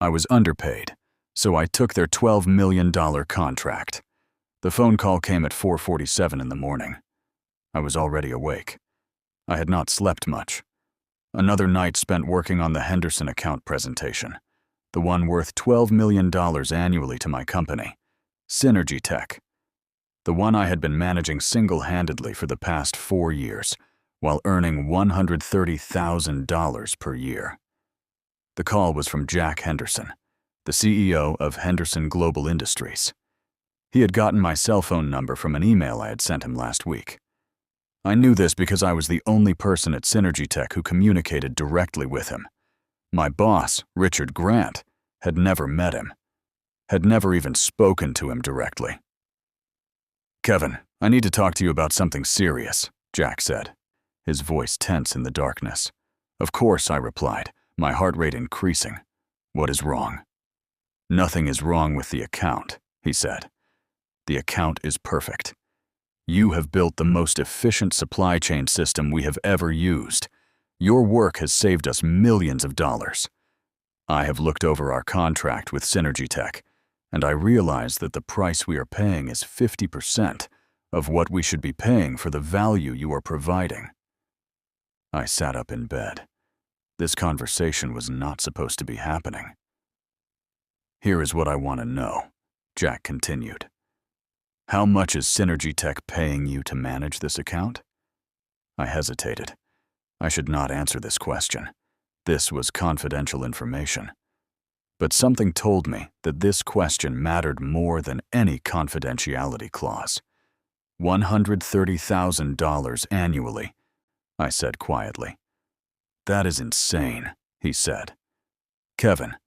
I was underpaid, so I took their $12 million contract. The phone call came at 4:47 in the morning. I was already awake. I had not slept much. Another night spent working on the Henderson account presentation, the one worth $12 million annually to my company, SynergyTech, the one I had been managing single-handedly for the past 4 years, while earning $130,000 per year. The call was from Jack Henderson, the CEO of Henderson Global Industries. He had gotten my cell phone number from an email I had sent him last week. I knew this because I was the only person at SynergyTech who communicated directly with him. My boss, Richard Grant, had never met him, had never even spoken to him directly. "Kevin, I need to talk to you about something serious," Jack said, his voice tense in the darkness. "Of course," I replied, my heart rate increasing. "What is wrong?" "Nothing is wrong with the account," he said. "The account is perfect. You have built the most efficient supply chain system we have ever used. Your work has saved us millions of dollars. I have looked over our contract with SynergyTech, and I realize that the price we are paying is 50% of what we should be paying for the value you are providing." I sat up in bed. This conversation was not supposed to be happening. "Here is what I want to know," Jack continued. "How much is SynergyTech paying you to manage this account?" I hesitated. I should not answer this question. This was confidential information. But something told me that this question mattered more than any confidentiality clause. $130,000 annually, I said quietly. "That is insane," he said. "Kevin,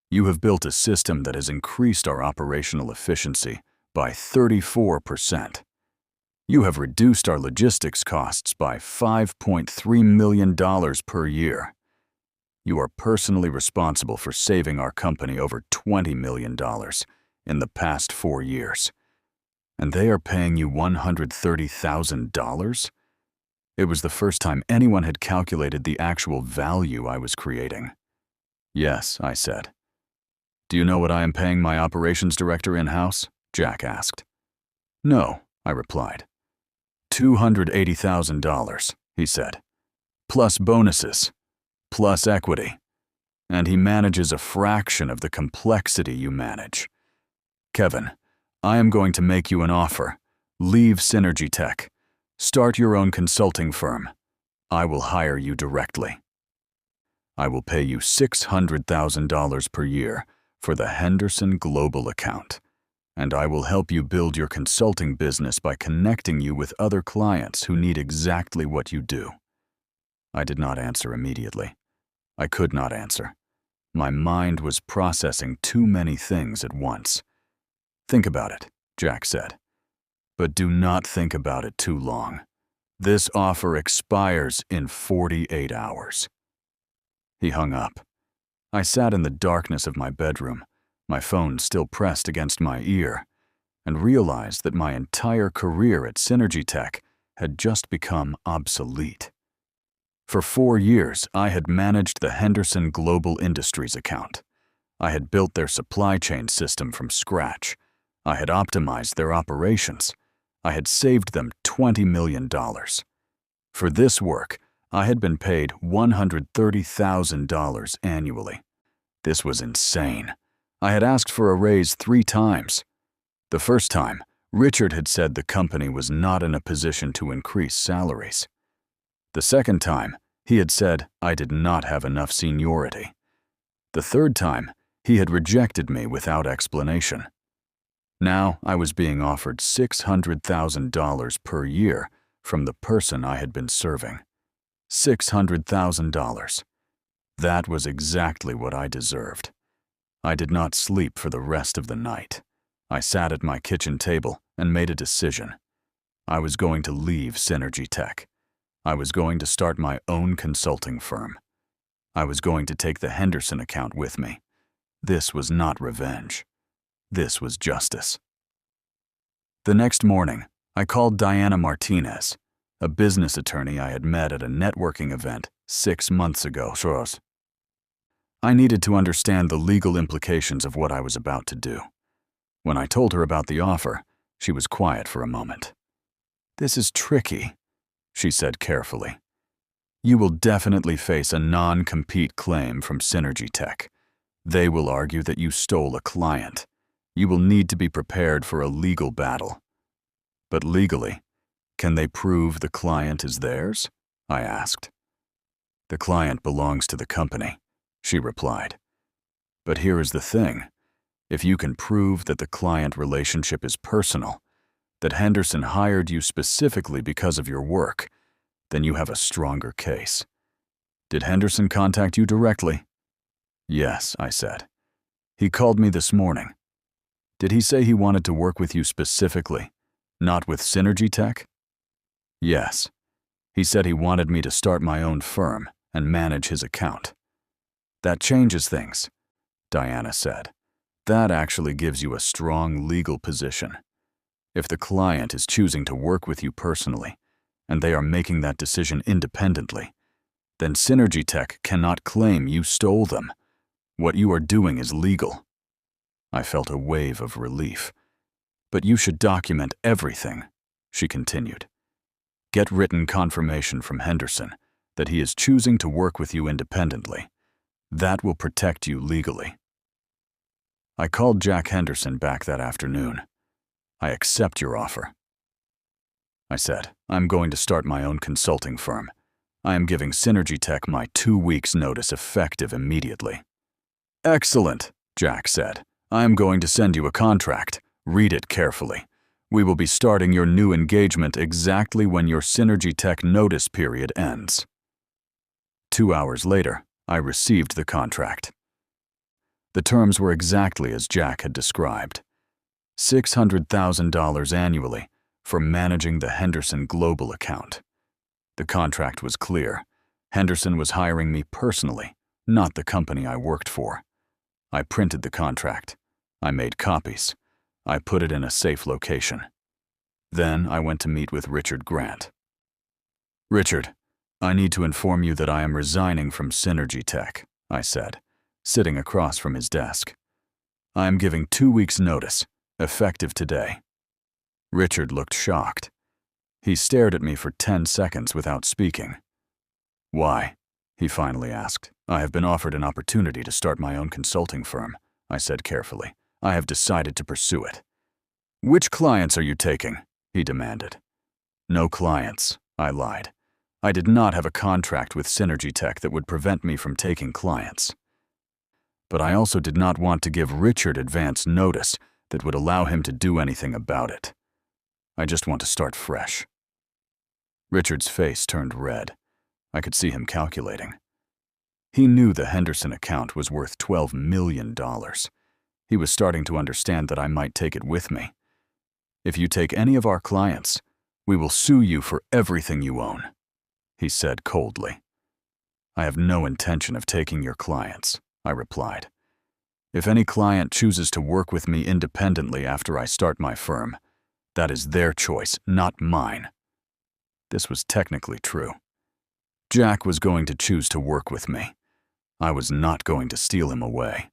you have built a system that has increased our operational efficiency by 34%. You have reduced our logistics costs by $5.3 million per year. You are personally responsible for saving our company over $20 million in the past 4 years. And they are paying you $130,000? It was the first time anyone had calculated the actual value I was creating. "Yes," I said. "Do you know what I am paying my operations director in-house?" Jack asked. "No," I replied. $280,000, he said, plus bonuses, plus equity. And he manages a fraction of the complexity you manage. Kevin, I am going to make you an offer. Leave SynergyTech. Start your own consulting firm. I will hire you directly. I will pay you $600,000 per year for the Henderson Global account, and I will help you build your consulting business by connecting you with other clients who need exactly what you do." I did not answer immediately. I could not answer. My mind was processing too many things at once. "Think about it," Jack said. "But do not think about it too long. This offer expires in 48 hours. He hung up. I sat in the darkness of my bedroom, my phone still pressed against my ear, and realized that my entire career at SynergyTech had just become obsolete. For 4 years, I had managed the Henderson Global Industries account. I had built their supply chain system from scratch. I had optimized their operations. I had saved them $20 million. For this work, I had been paid $130,000 annually. This was insane. I had asked for a raise 3 times. The first time, Richard had said the company was not in a position to increase salaries. The second time, he had said I did not have enough seniority. The third time, he had rejected me without explanation. Now I was being offered $600,000 per year from the person I had been serving. $600,000. That was exactly what I deserved. I did not sleep for the rest of the night. I sat at my kitchen table and made a decision. I was going to leave SynergyTech. I was going to start my own consulting firm. I was going to take the Henderson account with me. This was not revenge. This was justice. The next morning, I called Diana Martinez, a business attorney I had met at a networking event 6 months ago. I needed to understand the legal implications of what I was about to do. When I told her about the offer, she was quiet for a moment. "This is tricky," she said carefully. "You will definitely face a non-compete claim from SynergyTech. They will argue that you stole a client. You will need to be prepared for a legal battle." "But legally, can they prove the client is theirs?" I asked. "The client belongs to the company," she replied. "But here is the thing. If you can prove that the client relationship is personal, that Henderson hired you specifically because of your work, then you have a stronger case. Did Henderson contact you directly?" "Yes," I said. "He called me this morning." "Did he say he wanted to work with you specifically, not with SynergyTech?" "Yes. He said he wanted me to start my own firm and manage his account." "That changes things," Diana said. "That actually gives you a strong legal position. If the client is choosing to work with you personally, and they are making that decision independently, then SynergyTech cannot claim you stole them. What you are doing is legal." I felt a wave of relief. "But you should document everything," she continued. "Get written confirmation from Henderson that he is choosing to work with you independently. That will protect you legally." I called Jack Henderson back that afternoon. "I accept your offer," I said. "I'm going to start my own consulting firm. I am giving SynergyTech my 2 weeks' notice effective immediately." "Excellent," Jack said. "I am going to send you a contract. Read it carefully. We will be starting your new engagement exactly when your SynergyTech notice period ends." 2 hours later, I received the contract. The terms were exactly as Jack had described. $600,000 annually for managing the Henderson Global account. The contract was clear. Henderson was hiring me personally, not the company I worked for. I printed the contract. I made copies. I put it in a safe location. Then I went to meet with Richard Grant. "Richard, I need to inform you that I am resigning from SynergyTech," I said, sitting across from his desk. "I am giving 2 weeks' notice, effective today." Richard looked shocked. He stared at me for 10 seconds without speaking. "Why?" he finally asked. "I have been offered an opportunity to start my own consulting firm," I said carefully. "I have decided to pursue it." "Which clients are you taking?" he demanded. "No clients," I lied. I did not have a contract with SynergyTech that would prevent me from taking clients. But I also did not want to give Richard advance notice that would allow him to do anything about it. I just want to start fresh. Richard's face turned red. I could see him calculating. He knew the Henderson account was worth $12 million. He was starting to understand that I might take it with me. "If you take any of our clients, we will sue you for everything you own," he said coldly. "I have no intention of taking your clients," I replied. "If any client chooses to work with me independently after I start my firm, that is their choice, not mine." This was technically true. Jack was going to choose to work with me. I was not going to steal him away.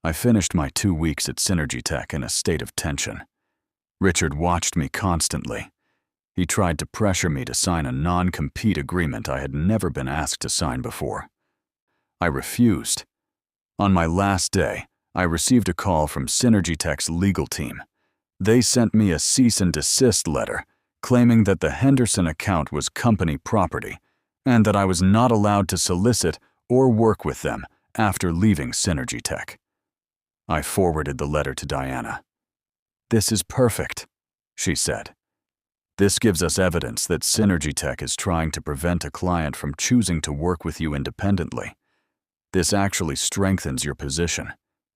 I finished my 2 weeks at SynergyTech in a state of tension. Richard watched me constantly. He tried to pressure me to sign a non-compete agreement I had never been asked to sign before. I refused. On my last day, I received a call from SynergyTech's legal team. They sent me a cease and desist letter claiming that the Henderson account was company property and that I was not allowed to solicit or work with them after leaving SynergyTech. I forwarded the letter to Diana. "This is perfect," she said. "This gives us evidence that SynergyTech is trying to prevent a client from choosing to work with you independently. This actually strengthens your position.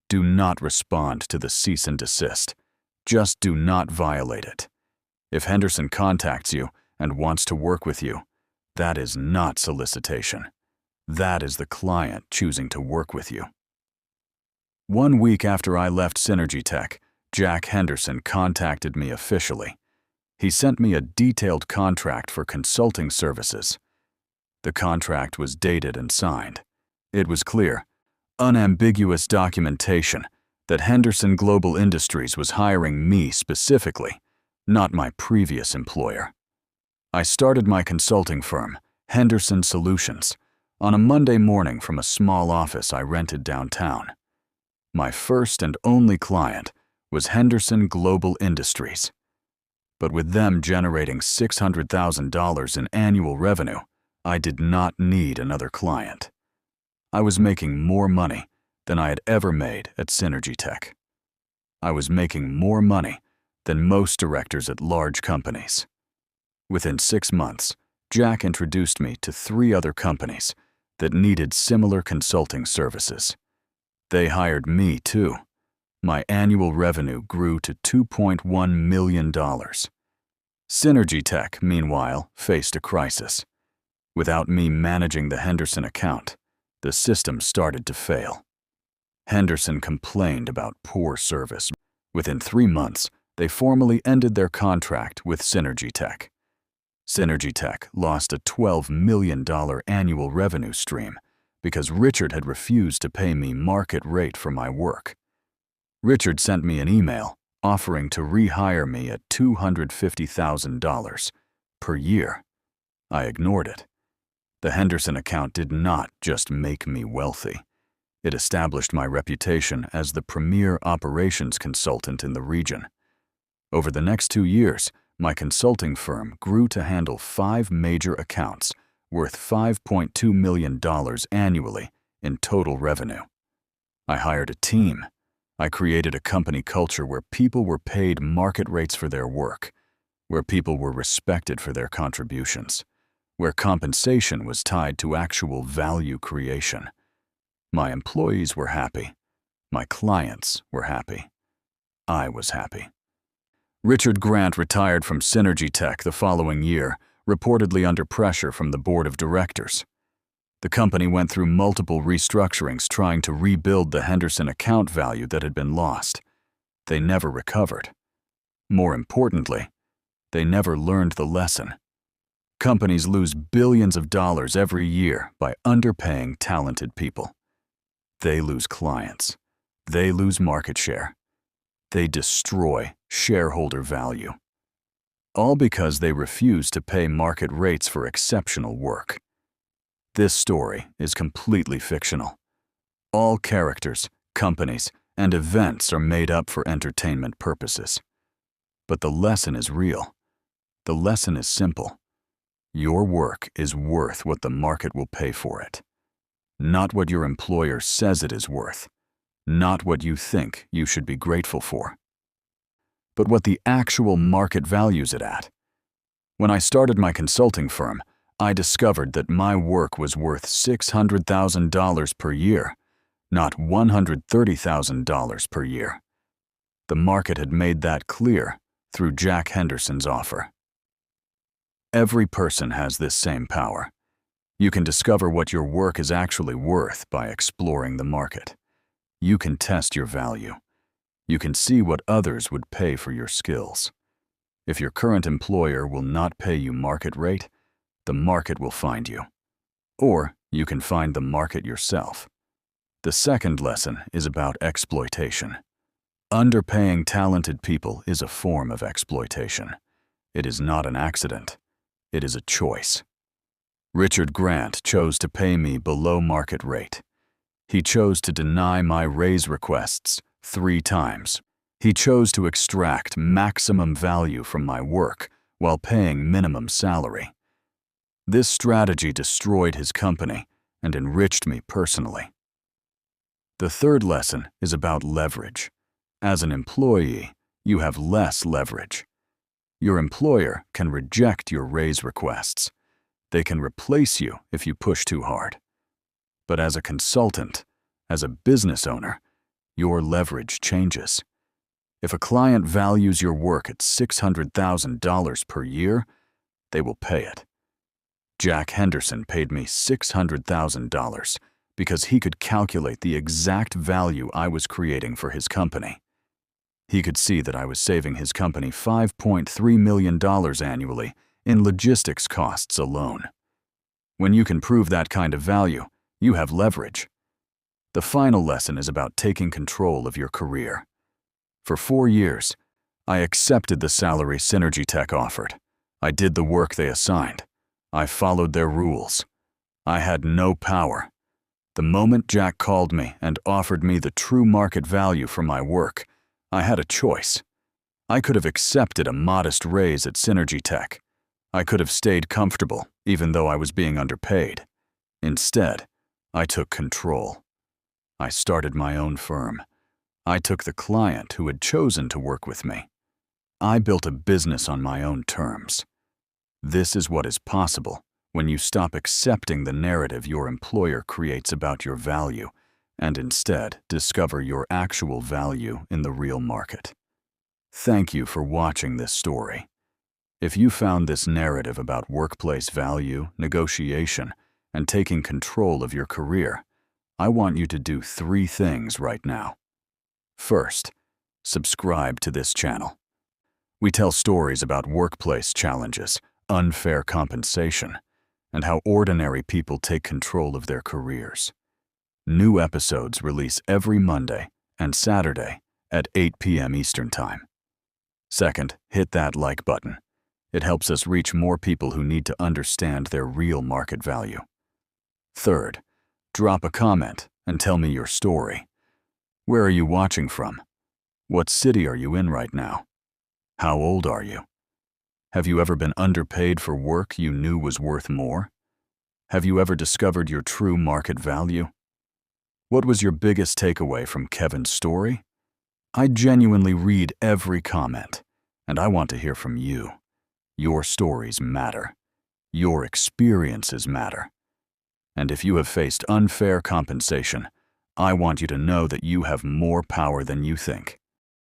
Do not respond to the cease and desist. Just do not violate it. If Henderson contacts you and wants to work with you, that is not solicitation. That is the client choosing to work with you." 1 week after I left SynergyTech, Jack Henderson contacted me officially. He sent me a detailed contract for consulting services. The contract was dated and signed. It was clear, unambiguous documentation that Henderson Global Industries was hiring me specifically, not my previous employer. I started my consulting firm, Henderson Solutions, on a Monday morning from a small office I rented downtown. My first and only client was Henderson Global Industries. But with them generating $600,000 in annual revenue, I did not need another client. I was making more money than I had ever made at SynergyTech. I was making more money than most directors at large companies. Within 6 months, Jack introduced me to 3 other companies that needed similar consulting services. They hired me too. My annual revenue grew to $2.1 million. SynergyTech, meanwhile, faced a crisis. Without me managing the Henderson account, the system started to fail. Henderson complained about poor service. Within 3 months, they formally ended their contract with SynergyTech. SynergyTech lost a $12 million annual revenue stream because Richard had refused to pay me market rate for my work. Richard sent me an email offering to rehire me at $250,000 per year. I ignored it. The Henderson account did not just make me wealthy. It established my reputation as the premier operations consultant in the region. Over the next 2 years, my consulting firm grew to handle 5 major accounts worth $5.2 million annually in total revenue. I hired a team. I created a company culture where people were paid market rates for their work, where people were respected for their contributions, where compensation was tied to actual value creation. My employees were happy. My clients were happy. I was happy. Richard Grant retired from SynergyTech the following year, reportedly under pressure from the board of directors. The company went through multiple restructurings trying to rebuild the Henderson account value that had been lost. They never recovered. More importantly, they never learned the lesson. Companies lose billions of dollars every year by underpaying talented people. They lose clients. They lose market share. They destroy shareholder value. All because they refuse to pay market rates for exceptional work. This story is completely fictional. All characters, companies, and events are made up for entertainment purposes. But the lesson is real. The lesson is simple. Your work is worth what the market will pay for it. Not what your employer says it is worth. Not what you think you should be grateful for. But what the actual market values it at. When I started my consulting firm, I discovered that my work was worth $600,000 per year, not $130,000 per year. The market had made that clear through Jack Henderson's offer. Every person has this same power. You can discover what your work is actually worth by exploring the market. You can test your value. You can see what others would pay for your skills. If your current employer will not pay you market rate, the market will find you. Or you can find the market yourself. The second lesson is about exploitation. Underpaying talented people is a form of exploitation. It is not an accident. It is a choice. Richard Grant chose to pay me below market rate. He chose to deny my raise requests 3 times. He chose to extract maximum value from my work while paying minimum salary. This strategy destroyed his company and enriched me personally. The third lesson is about leverage. As an employee, you have less leverage. Your employer can reject your raise requests. They can replace you if you push too hard. But as a consultant, as a business owner, your leverage changes. If a client values your work at $600,000 per year, they will pay it. Jack Henderson paid me $600,000 because he could calculate the exact value I was creating for his company. He could see that I was saving his company $5.3 million annually in logistics costs alone. When you can prove that kind of value, You have leverage. The final lesson is about taking control of your career. For 4 years, I accepted the salary SynergyTech offered. I did the work they assigned. I followed their rules. I had no power. The moment Jack called me and offered me the true market value for my work, I had a choice. I could have accepted a modest raise at SynergyTech. I could have stayed comfortable, even though I was being underpaid. Instead, I took control. I started my own firm. I took the client who had chosen to work with me. I built a business on my own terms. This is what is possible when you stop accepting the narrative your employer creates about your value and instead discover your actual value in the real market. Thank you for watching this story. If you found this narrative about workplace value, negotiation, and taking control of your career, I want you to do 3 things right now. First, subscribe to this channel. We tell stories about workplace challenges, unfair compensation, and how ordinary people take control of their careers. New episodes release every Monday and Saturday at 8 p.m. Eastern Time. Second, hit that like button. It helps us reach more people who need to understand their real market value. Third, drop a comment and tell me your story. Where are you watching from? What city are you in right now? How old are you? Have you ever been underpaid for work you knew was worth more? Have you ever discovered your true market value? What was your biggest takeaway from Kevin's story? I genuinely read every comment, and I want to hear from you. Your stories matter. Your experiences matter. And if you have faced unfair compensation, I want you to know that you have more power than you think.